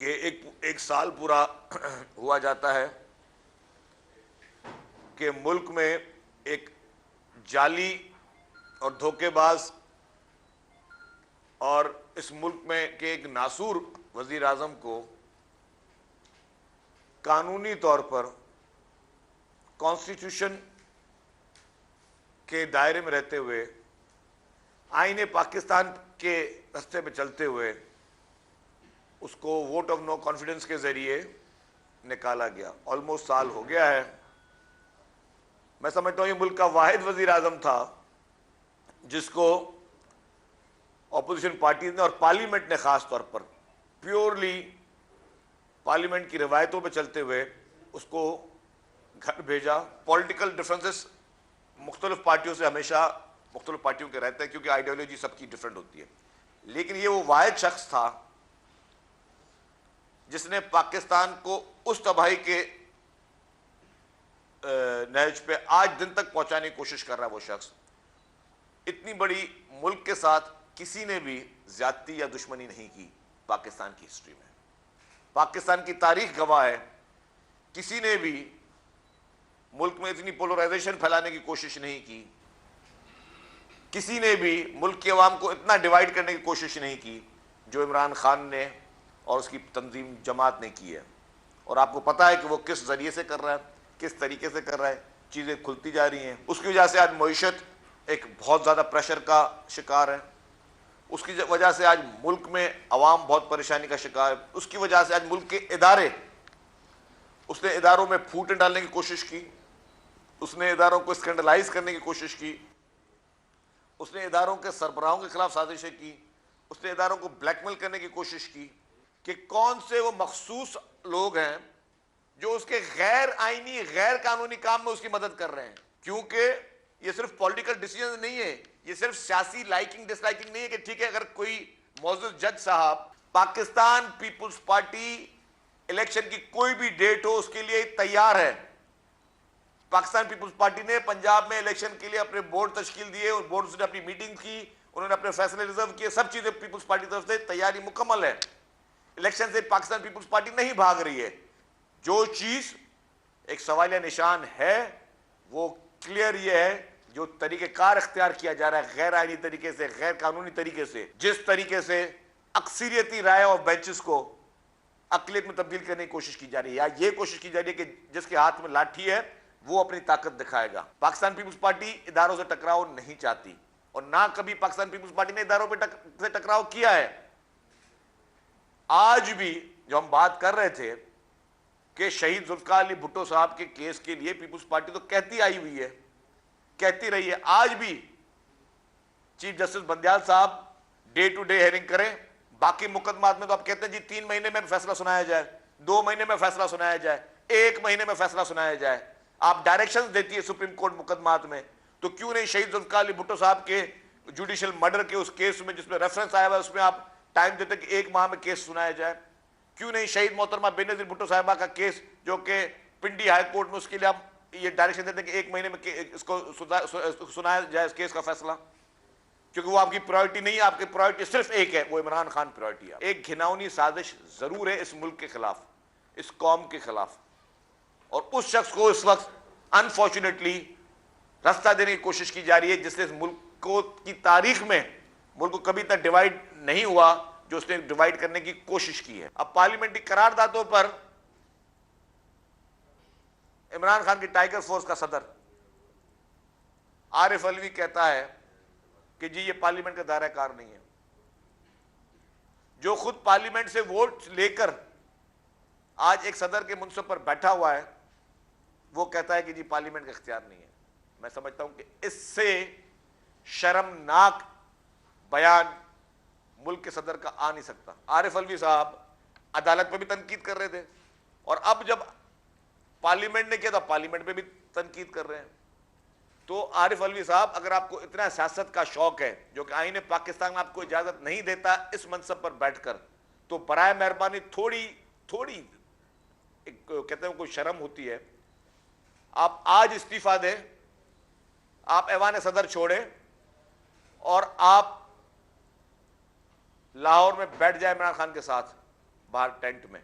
कि एक साल पूरा हुआ जाता है कि मुल्क में एक जाली और धोखेबाज और इस मुल्क में के एक नासूर वजीर आजम को कानूनी तौर पर कॉन्स्टिट्यूशन के दायरे में रहते हुए आईने पाकिस्तान के रास्ते पे चलते हुए उसको वोट ऑफ नो कॉन्फिडेंस के जरिए निकाला गया। ऑलमोस्ट साल हो गया है। मैं समझता हूं ये मुल्क का वाहिद वजीर आजम था जिसको ऑपोजिशन पार्टीज ने और पार्लियामेंट ने खास तौर पर प्योरली पार्लियामेंट की रिवायतों पर चलते हुए उसको घर भेजा। पॉलिटिकल डिफरेंसेस मुख्तलिफ पार्टियों से हमेशा मुख्तलिफ पार्टियों के रहते हैं क्योंकि आइडियोलॉजी सबकी डिफरेंट होती है, लेकिन ये वो वाहिद शख्स था जिसने पाकिस्तान को उस तबाही के नहज पे आज दिन तक पहुंचाने की कोशिश कर रहा है। वो शख्स इतनी बड़ी मुल्क के साथ किसी ने भी ज्यादती या दुश्मनी नहीं की पाकिस्तान की हिस्ट्री में। पाकिस्तान की तारीख गवाह है, किसी ने भी मुल्क में इतनी पोलराइजेशन फैलाने की कोशिश नहीं की, किसी ने भी मुल्क के अवाम को इतना डिवाइड करने की कोशिश नहीं की जो इमरान खान ने और उसकी तंजीम जमात ने की है। और आपको पता है कि वो किस जरिए से कर रहा है, किस तरीके से कर रहा है। चीज़ें खुलती जा रही हैं। उसकी वजह से आज मईशत एक बहुत ज़्यादा प्रेशर का शिकार है। उसकी वजह से आज मुल्क में अवाम बहुत परेशानी का शिकार है। उसकी वजह से आज मुल्क के इदारे, उसने इदारों में फूट डालने की कोशिश की, उसने इदारों को स्कैंडलाइज करने की कोशिश की, उसने इदारों के सरबराहों के खिलाफ साजिशें की, उसने इदारों को ब्लैकमेल करने की कोशिश की कि कौन से वो मखसूस लोग हैं जो उसके गैर आईनी गैर कानूनी काम में उसकी मदद कर रहे हैं। क्योंकि ये सिर्फ पॉलिटिकल डिसीजन नहीं है, ये सिर्फ सियासी लाइकिंग डिसलाइकिंग नहीं है कि ठीक है अगर कोई मौजूद जज साहब पाकिस्तान पीपुल्स पार्टी इलेक्शन की कोई भी डेट हो उसके लिए तैयार है। पाकिस्तान पीपुल्स पार्टी ने पंजाब में इलेक्शन के लिए अपने बोर्ड तश्कील दिए और बोर्ड ने अपनी मीटिंग की, उन्होंने अपने फैसले रिजर्व किए, सब चीजें पीपुल्स पार्टी की तरफ से तैयारी मुकम्मल है। इलेक्शन से पाकिस्तान पीपुल्स पार्टी नहीं भाग रही है। जो चीज एक सवालिया निशान है वो क्लियर ये है, जो तरीकेकार इख्तियार किया जा रहा है गैर आईनी तरीके से, गैर कानूनी तरीके से, जिस तरीके से अक्सरियती राय और बेंचेस को अकलियत में तब्दील करने की कोशिश की जा रही है, या ये कोशिश की जा रही है कि जिसके हाथ में लाठी है वो अपनी ताकत दिखाएगा। पाकिस्तान पीपुल्स पार्टी इदारों से टकराव नहीं चाहती और ना कभी पाकिस्तान पीपुल्स पार्टी ने इदारों से टकराव किया है। आज भी जो हम बात कर रहे थे कि शहीद जुल्फिकार अली भुट्टो साहब के केस के लिए पीपुल्स पार्टी तो कहती आई हुई है, कहती रही है। आज भी चीफ जस्टिस बंदयाल साहब डे टू डे हेयरिंग करें। बाकी मुकदमात में तो आप कहते हैं जी 3 महीने में फैसला सुनाया जाए, 2 महीने में फैसला सुनाया जाए, 1 महीने में फैसला सुनाया जाए। आप डायरेक्शंस देती है सुप्रीम कोर्ट मुकदमात में, तो क्यों नहीं शहीद जुल्फिकार अली भुट्टो साहब के जुडिशियल मर्डर के उस केस में जिसमें रेफरेंस आया हुआ उसमें आप टाइम देते कि 1 माह में केस सुनाया जाए? क्यों नहीं शहीद मोहतरमा बेनजीर भुट्टो साहिबा का केस जो कि पिंडी हाई कोर्ट में, उसके लिए आप ये डायरेक्शन देते हैं कि 1 महीने में इसको सुनाया जाए इस केस का फैसला? क्योंकि वो आपकी प्रायोरिटी नहीं है, आपकी प्रायोरिटी सिर्फ एक है, वो इमरान खान प्रायोरिटी है। एक घिनौनी साजिश जरूर है इस मुल्क के खिलाफ, इस कौम के खिलाफ, और उस शख्स को इस वक्त अनफॉर्चुनेटली रास्ता देने की कोशिश की जा रही है जिससे इस मुल्क को की तारीख में मुल्क को कभी तक डिवाइड नहीं हुआ जो उसने डिवाइड करने की कोशिश की है। अब पार्लियामेंट्री करारदादों पर इमरान खान की टाइगर फोर्स का सदर आरिफ अलवी कहता है कि जी ये पार्लियामेंट का दायरा कार नहीं है। जो खुद पार्लियामेंट से वोट लेकर आज एक सदर के मुनसब पर बैठा हुआ है वो कहता है कि जी पार्लियामेंट का इख्तियार नहीं है। मैं समझता हूं कि इससे शर्मनाक बयान मुल्क के सदर का आ नहीं सकता। आरिफ अलवी साहब अदालत पर भी तनकीद कर रहे थे और अब जब पार्लियामेंट ने किया तो पार्लियामेंट पे भी तनकीद कर रहे हैं। तो आरिफ अलवी साहब, अगर आपको इतना सियासत का शौक है जो कि आईने पाकिस्तान में आपको इजाजत नहीं देता इस मनसब पर बैठकर, तो बराए मेहरबानी थोड़ी कहते हैं कोई शर्म होती है, आप आज इस्तीफा दें, आप ऐवान सदर छोड़े और आप लाहौर में बैठ जाए इमरान खान के साथ बाहर टेंट में